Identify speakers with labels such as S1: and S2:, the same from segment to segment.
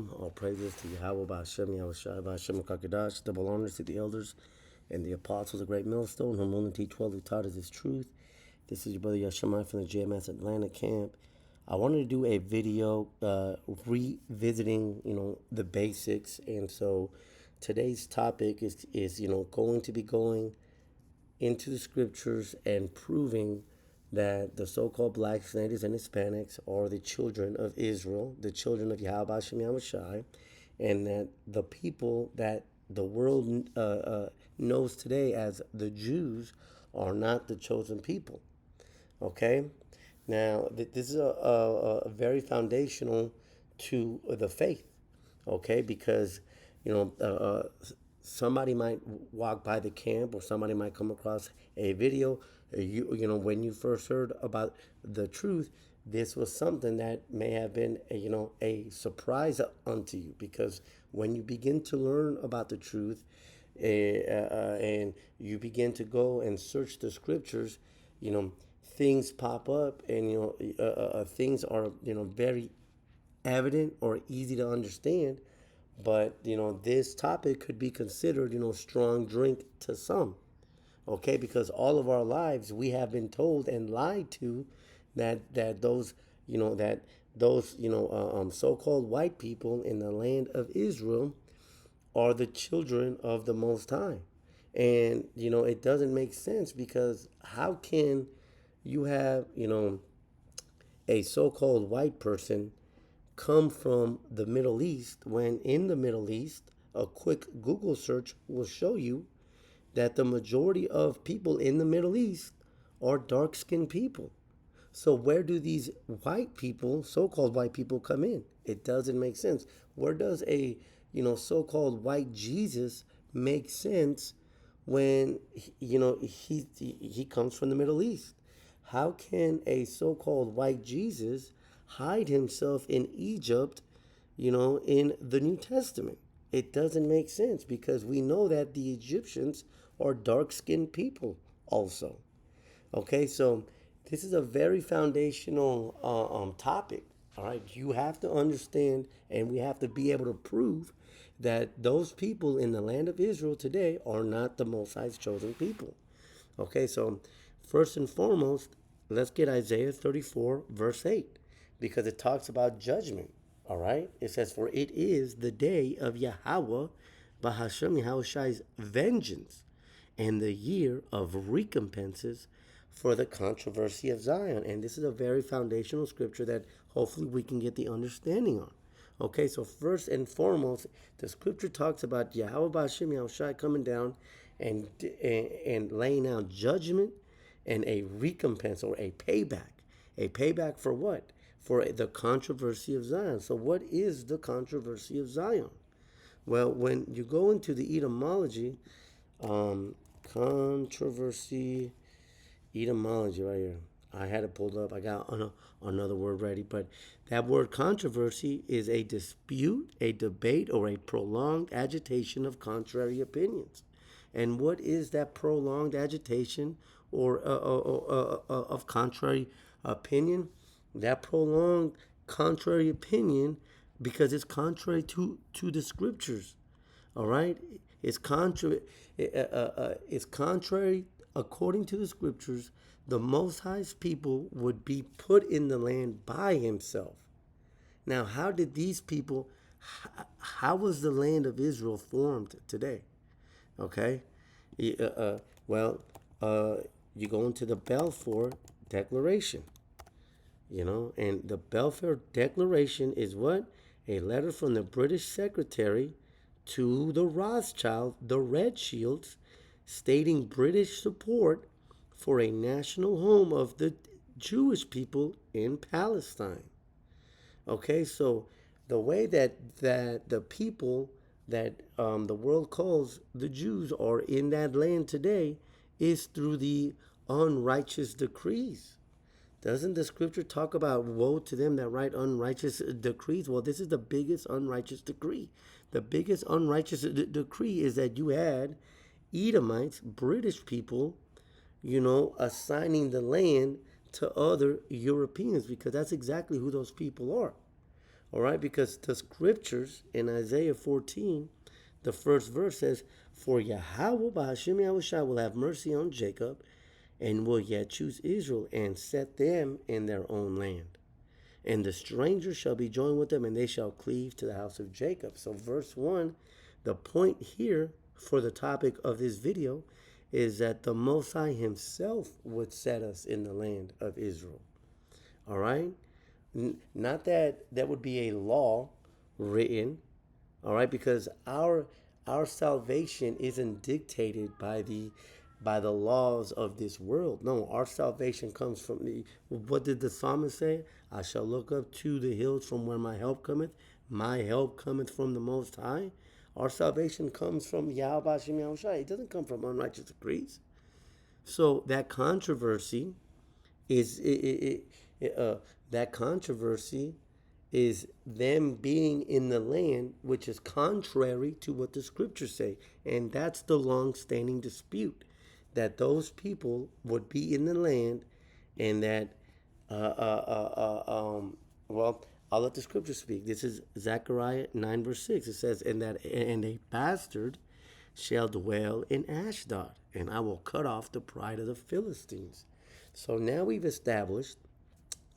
S1: Shalom. All praises to Yahweh, Ba'Hashem, Yahweh Shai, Ba'Hashem, Kakadash. Double honors to the elders and the apostles, the great millstone, whom only teach well, who taught us his truth. This is your brother Yashimai from the JMS Atlanta camp. I wanted to do a video revisiting, the basics. And so today's topic is going to be going into the scriptures and proving that the so-called blacks, natives, and Hispanics are the children of Israel, the children of Yahweh Hashem Yahweh Shai, and that the people that the world knows today as the Jews are not the chosen people. Okay? Now, this is a very foundational to the faith, okay? Because, somebody might walk by the camp or somebody might come across a video. When you first heard about the truth, this was something that may have been a surprise unto you, because when you begin to learn about the truth and you begin to go and search the scriptures, things pop up, and things are very evident or easy to understand. But this topic could be considered strong drink to some, okay? Because all of our lives we have been told and lied to that those so-called white people in the land of Israel are the children of the Most High. And it doesn't make sense, because how can you have a so-called white person come from the Middle East when in the Middle East a quick Google search will show you that the majority of people in the Middle East are dark-skinned people? So where do these white people, so-called white people, come in? It doesn't make sense. Where does a so-called white Jesus make sense when he comes from the Middle East? How can a so-called white Jesus hide himself in Egypt, in the New Testament? It doesn't make sense, because we know that the Egyptians are dark-skinned people also. Okay, so this is a very foundational topic. All right, you have to understand, and we have to be able to prove that those people in the land of Israel today are not the Most High's chosen people. Okay, so first and foremost, let's get Isaiah 34, verse 8, because it talks about judgment. All right, it says, "For it is the day of Yahweh, Ba'Hashem Yahweh Shai's vengeance, and the year of recompenses for the controversy of Zion." And this is a very foundational scripture that hopefully we can get the understanding on. Okay, so first and foremost, the scripture talks about Yahweh Ba'Hashem Yahweh Shai coming down and laying out judgment and a recompense, or a payback. A payback for what? For the controversy of Zion. So what is the controversy of Zion? Well, when you go into the etymology, controversy, etymology right here. I had it pulled up. I got another word ready. But that word controversy is a dispute, a debate, or a prolonged agitation of contrary opinions. And what is that prolonged agitation or of contrary opinion? That prolonged contrary opinion, because it's contrary to the scriptures. All right, it's contrary. It's contrary according to the scriptures. The Most High's people would be put in the land by Himself. Now, how did these people? How was the land of Israel formed today? Okay, well, you go into the Balfour Declaration. And the Balfour Declaration is what? A letter from the British Secretary to the Rothschild, the Red Shields, stating British support for a national home of the Jewish people in Palestine. Okay, so the way that the people that the world calls the Jews are in that land today is through the unrighteous decrees. Doesn't the scripture talk about woe to them that write unrighteous decrees? Well, this is the biggest unrighteous decree. The biggest unrighteous decree is that you had Edomites, British people, assigning the land to other Europeans, because that's exactly who those people are. All right, because the scriptures in Isaiah 14, the first verse says, "For Yahweh Ba'ashem Yahushua will have mercy on Jacob, and will yet choose Israel, and set them in their own land. And the stranger shall be joined with them, and they shall cleave to the house of Jacob." So verse 1, the point here for the topic of this video is that the Most High himself would set us in the land of Israel. All right? Not that that would be a law written, all right, because our salvation isn't dictated by the laws of this world. No, our salvation comes from the, what did the psalmist say? "I shall look up to the hills from where my help cometh. My help cometh from the Most High." Our salvation comes from Yahweh Hashem Yahushua. It doesn't come from unrighteous decrees. So that controversy is that controversy is them being in the land, which is contrary to what the scriptures say. And that's the long-standing dispute, that those people would be in the land, and that, well, I'll let the scripture speak. This is Zechariah 9, verse 6. It says, "And a bastard shall dwell in Ashdod, and I will cut off the pride of the Philistines." So now we've established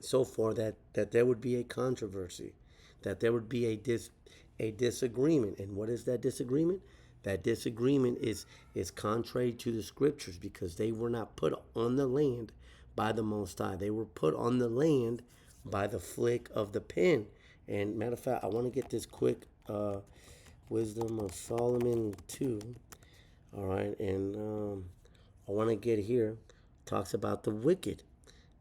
S1: so far that there would be a controversy, that there would be a disagreement. And what is that disagreement? That disagreement is contrary to the scriptures, because they were not put on the land by the Most High. They were put on the land by the flick of the pen. And matter of fact, I want to get this quick Wisdom of Solomon 2. All right, and I want to get here. Talks about the wicked.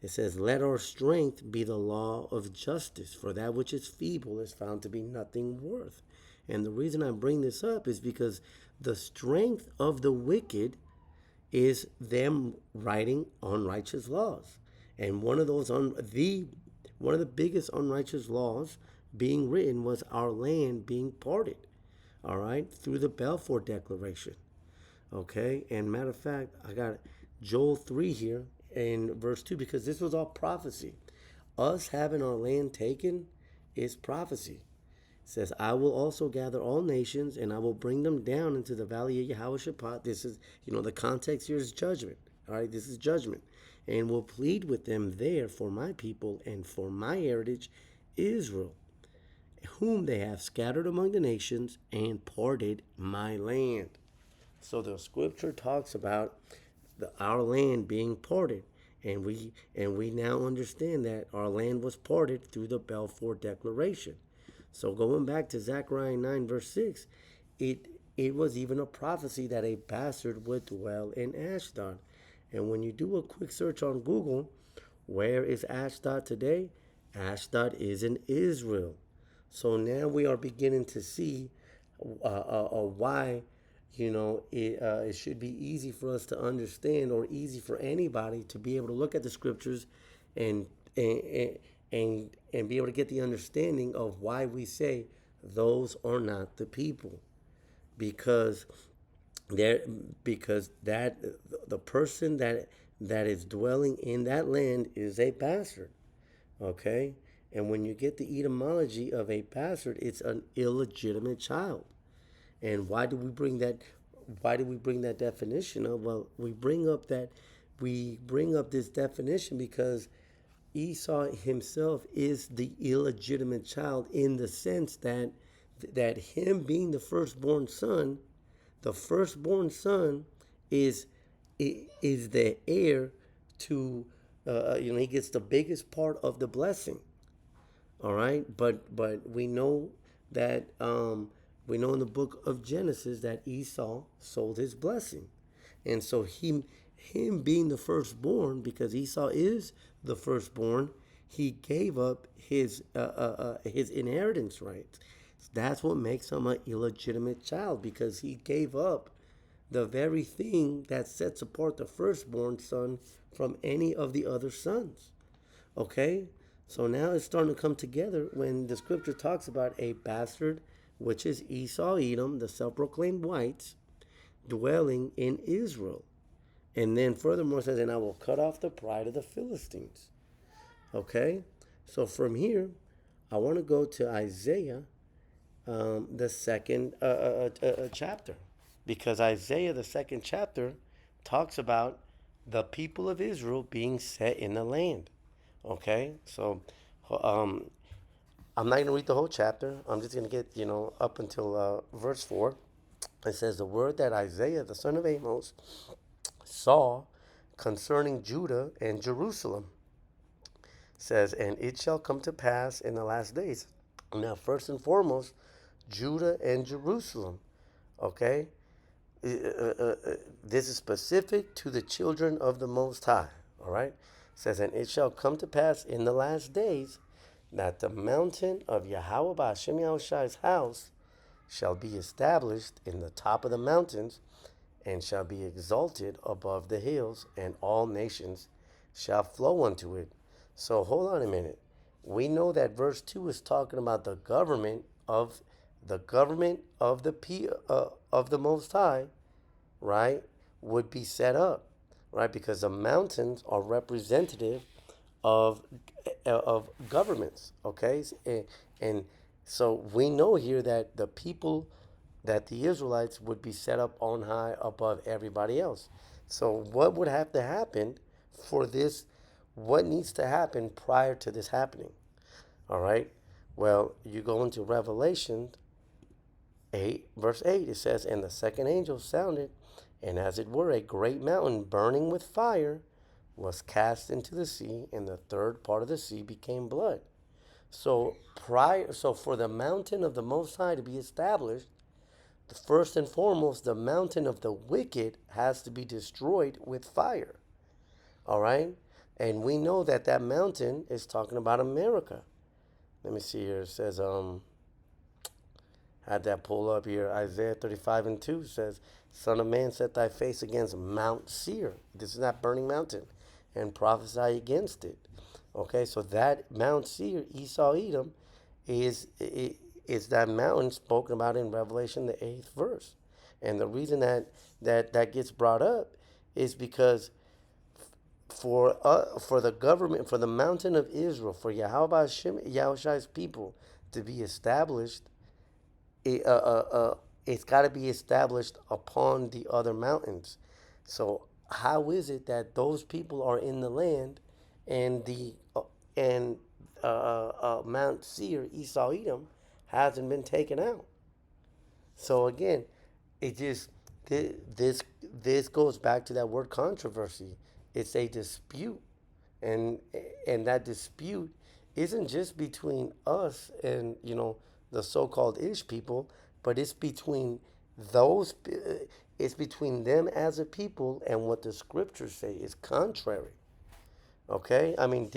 S1: It says, "Let our strength be the law of justice, for that which is feeble is found to be nothing worth." And the reason I bring this up is because the strength of the wicked is them writing unrighteous laws. And one of the biggest unrighteous laws being written was our land being parted, all right, through the Balfour Declaration. Okay, and matter of fact, I got Joel 3 here in verse 2, because this was all prophecy. Us having our land taken is prophecy. It says, "I will also gather all nations, and I will bring them down into the valley of Yehoshaphat." This is, the context here is judgment. All right, this is judgment. "And will plead with them there for my people and for my heritage, Israel, whom they have scattered among the nations and parted my land." So the scripture talks about our land being parted, and we now understand that our land was parted through the Balfour Declaration. So going back to Zechariah 9, verse 6, it was even a prophecy that a bastard would dwell in Ashdod. And when you do a quick search on Google, where is Ashdod today? Ashdod is in Israel. So now we are beginning to see why it should be easy for us to understand, or easy for anybody to be able to look at the scriptures and be able to get the understanding of why we say those are not the people, because the person that is dwelling in that land is a bastard. Okay, and when you get the etymology of a bastard, it's an illegitimate child. And why do we bring that? Why do we bring that definition up? Well, we bring up this definition because Esau himself is the illegitimate child, in the sense that him being the firstborn son is the heir to he gets the biggest part of the blessing. All right, but we know that we know in the book of Genesis that Esau sold his blessing. And so him being the firstborn, because Esau is the firstborn, he gave up his inheritance rights. That's what makes him an illegitimate child, because he gave up the very thing that sets apart the firstborn son from any of the other sons. Okay? So now it's starting to come together when the scripture talks about a bastard, which is Esau, Edom, the self-proclaimed whites, dwelling in Israel. And then furthermore says, "And I will cut off the pride of the Philistines." Okay? So from here, I want to go to Isaiah, the second chapter, because Isaiah, the second chapter, talks about the people of Israel being set in the land. Okay, so um, I'm not going to read the whole chapter. I'm just going to get, up until verse 4. It says, the word that Isaiah, the son of Amos, saw concerning Judah and Jerusalem says, and it shall come to pass in the last days. Now, first and foremost, Judah and Jerusalem. Okay? This is specific to the children of the Most High. All right? It says, and it shall come to pass in the last days that the mountain of Yahweh Ba'Shem Yahushai's house shall be established in the top of the mountains and shall be exalted above the hills, and all nations shall flow unto it. So hold on a minute. We know that verse 2 is talking about the government of of the Most High, right? Would be set up, right? Because the mountains are representative of governments, okay? And so we know here that the people, that the Israelites would be set up on high above everybody else. So what would have to happen for this? What needs to happen prior to this happening? All right. Well, you go into Revelation 8, verse 8. It says, and the second angel sounded, and as it were a great mountain burning with fire was cast into the sea, and the third part of the sea became blood. So for the mountain of the Most High to be established, first and foremost, the mountain of the wicked has to be destroyed with fire. All right? And we know that that mountain is talking about America. Let me see here. It says, had that pull up here. Isaiah 35 and 2 says, Son of man, set thy face against Mount Seir. This is that burning mountain. And prophesy against it. Okay, so that Mount Seir, Esau, Edom, is that mountain spoken about in Revelation, the 8th verse. And the reason that gets brought up is because for the government, for the mountain of Israel, for Yahweh Hashem, Yahushai's people to be established, it's got to be established upon the other mountains. So how is it that those people are in the land, and Mount Seir, Esau, Edom, hasn't been taken out? So again, it just this goes back to that word controversy. It's a dispute, and that dispute isn't just between us and the so-called Ish people, but it's between those. It's between them as a people and what the scriptures say is contrary. Okay, I mean,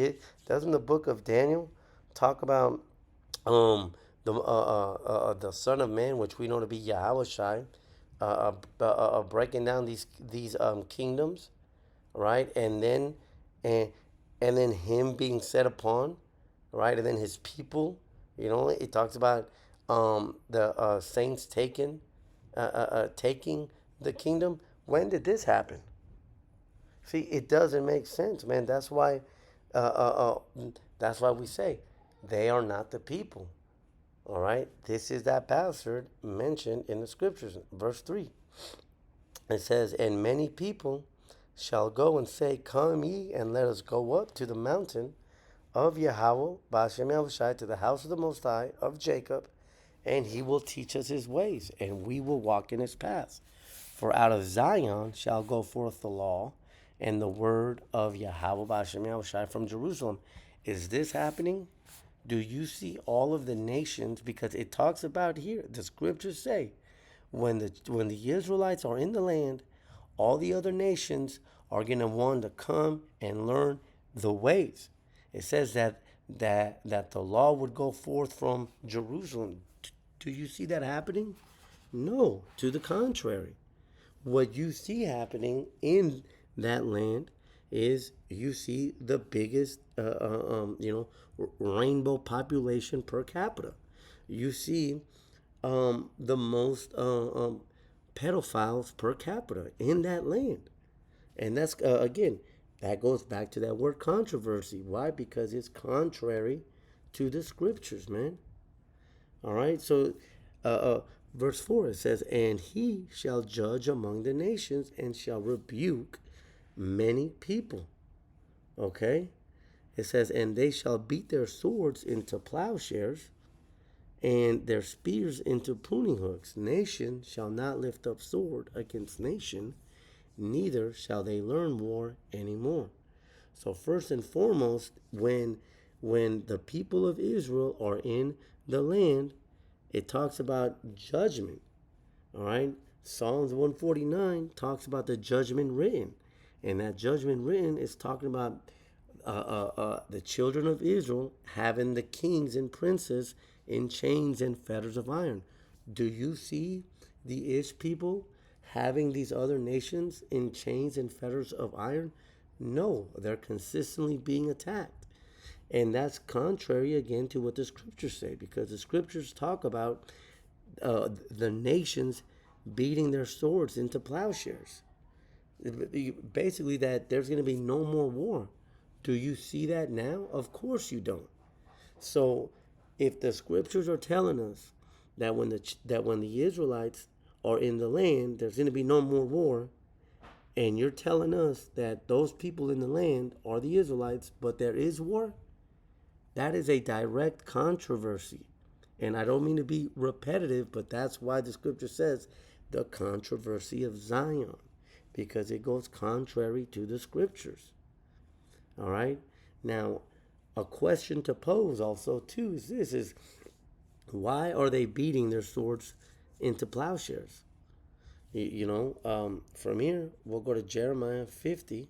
S1: doesn't the book of Daniel talk about um, the Son of Man, which we know to be Yahweh Shai, breaking down these kingdoms, right? And and then him being set upon, right? And then his people, it talks about the saints taking the kingdom. When did this happen? See, it doesn't make sense, man. Uh, uh, that's why we say they are not the people. All right, this is that bastard mentioned in the scriptures, verse 3. It says, and many people shall go and say, come ye, and let us go up to the mountain of Yahweh, Ba'Shem Yahushai, to the house of the Most High of Jacob, and he will teach us his ways, and we will walk in his paths. For out of Zion shall go forth the law and the word of Yahweh Ba'Shem Yahushai from Jerusalem. Is this happening? Do you see all of the nations? Because it talks about here, the scriptures say, when the Israelites are in the land, all the other nations are going to want to come and learn the ways. It says that the law would go forth from Jerusalem. Do you see that happening? No, to the contrary. What you see happening in that land is you see the biggest, rainbow population per capita. You see the most pedophiles per capita in that land. And that's, again, that goes back to that word controversy. Why? Because it's contrary to the scriptures, man. All right. So, uh, uh, verse 4, it says, "And he shall judge among the nations and shall rebuke many people." Okay. It says, "And they shall beat their swords into plowshares and their spears into pruning hooks. Nation shall not lift up sword against nation, neither shall they learn war anymore." So first and foremost, when the people of Israel are in the land, it talks about judgment. All right. Psalms 149 talks about the judgment written. And that judgment written is talking about the children of Israel having the kings and princes in chains and fetters of iron. Do you see the Ish people having these other nations in chains and fetters of iron? No, they're consistently being attacked. And that's contrary again to what the scriptures say, because the scriptures talk about the nations beating their swords into plowshares. Basically, that there's going to be no more war. Do you see that now? Of course you don't. So, if the scriptures are telling us that when the Israelites are in the land, there's going to be no more war, and you're telling us that those people in the land are the Israelites, but there is war, that is a direct controversy. And I don't mean to be repetitive, but that's why the scripture says the controversy of Zion, because it goes contrary to the scriptures. All right. Now, a question to pose also too is this: is why are they beating their swords into plowshares? From here we'll go to Jeremiah 50,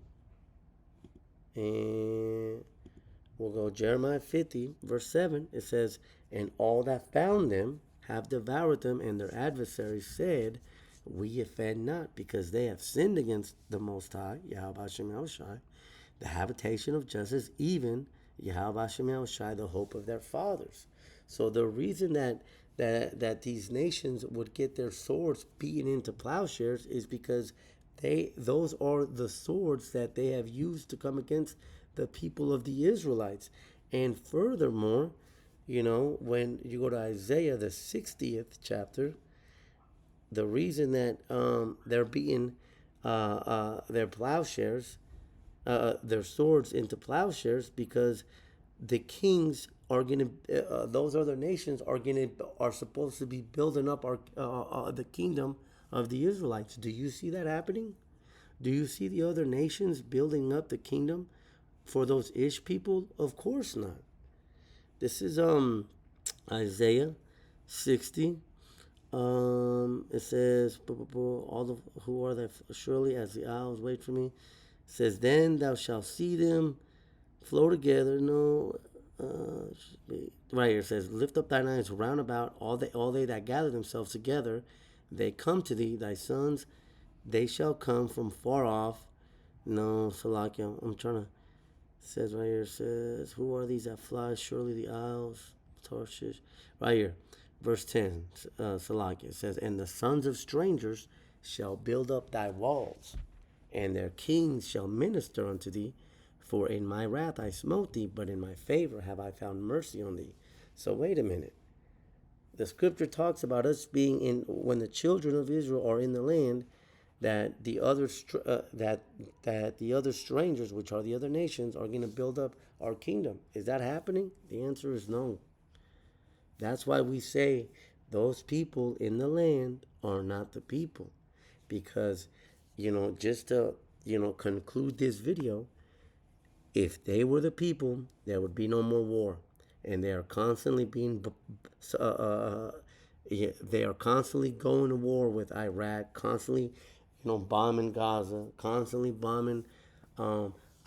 S1: and we'll go Jeremiah 50, verse 7. It says, "And all that found them have devoured them, and their adversaries said, We offend not, because they have sinned against the Most High, Yahweh Hashem Yahushai, the habitation of justice, even Yahweh Hashem Yahushai, the hope of their fathers." So the reason that these nations would get their swords beaten into plowshares is because those are the swords that they have used to come against the people of the Israelites. And furthermore, when you go to Isaiah, the 60th chapter, the reason that they're beating their plowshares, their swords into plowshares, because the kings are going to, those other nations are supposed to be building up the kingdom of the Israelites. Do you see that happening? Do you see the other nations building up the kingdom for those Ish people? Of course not. This is Isaiah 60. It says, all the who are that surely as the isles wait for me. It says, "Then thou shalt see them flow together." No, right here it says, "Lift up thine eyes round about, all they that gather themselves together, they come to thee, thy sons, they shall come from far off." No, Salakia, I'm trying to. It says right here, it says, "Who are these that fly? Surely the isles, Tarshish." Right here, verse 10, Salakia, it says, "And the sons of strangers shall build up thy walls, and their kings shall minister unto thee. For in my wrath I smote thee, but in my favor have I found mercy on thee." So wait a minute. The scripture talks about us being in, when the children of Israel are in the land, that the other that the other strangers, which are the other nations, are going to build up our kingdom. Is that happening? The answer is no. That's why we say those people in the land are not the people, because just to conclude this video, if they were the people, there would be no more war, and they are constantly they are constantly going to war with Iraq, constantly bombing Gaza, constantly bombing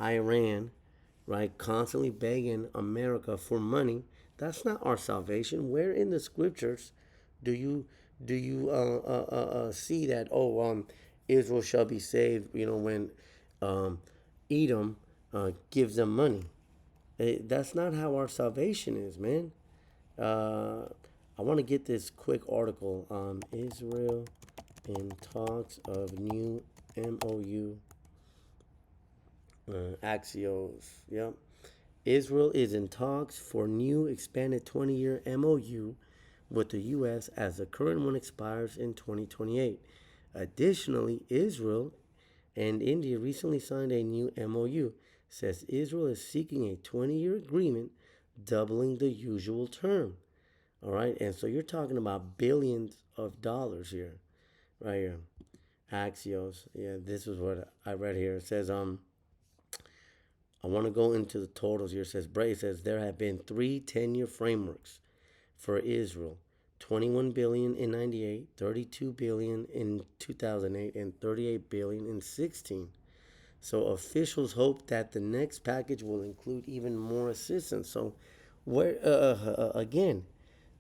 S1: Iran, right? Constantly begging America for money. That's not our salvation. Where in the scriptures do you see that? Israel shall be saved. When Edom gives them money. That's not how our salvation is, man. I want to get this quick article on Israel in talks of new MOU, Axios. Yep. Israel is in talks for new expanded 20-year MOU with the U.S. as the current one expires in 2028. Additionally, Israel and India recently signed a new MOU. Says Israel is seeking a 20-year agreement, doubling the usual term. All right, and so you're talking about billions of dollars here, right here. Axios, yeah, this is what I read here. It says, I want to go into the totals here. It says, Bray says there have been three 10-year frameworks for Israel: 21 billion in 98, 32 billion in 2008, and 38 billion in 16. So officials hope that the next package will include even more assistance. So, where again,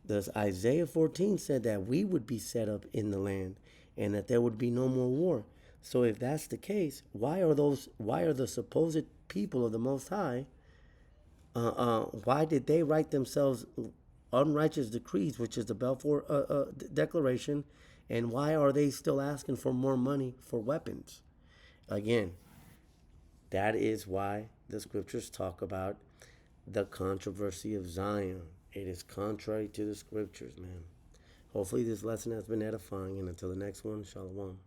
S1: does Isaiah 14 said that we would be set up in the land and that there would be no more war. So if that's the case, why are the supposed people of the Most High, why did they write themselves unrighteous decrees, which is the Balfour Declaration, and why are they still asking for more money for weapons? Again, that is why the scriptures talk about the controversy of Zion. It is contrary to the scriptures, man. Hopefully, this lesson has been edifying, and until the next one, shalom.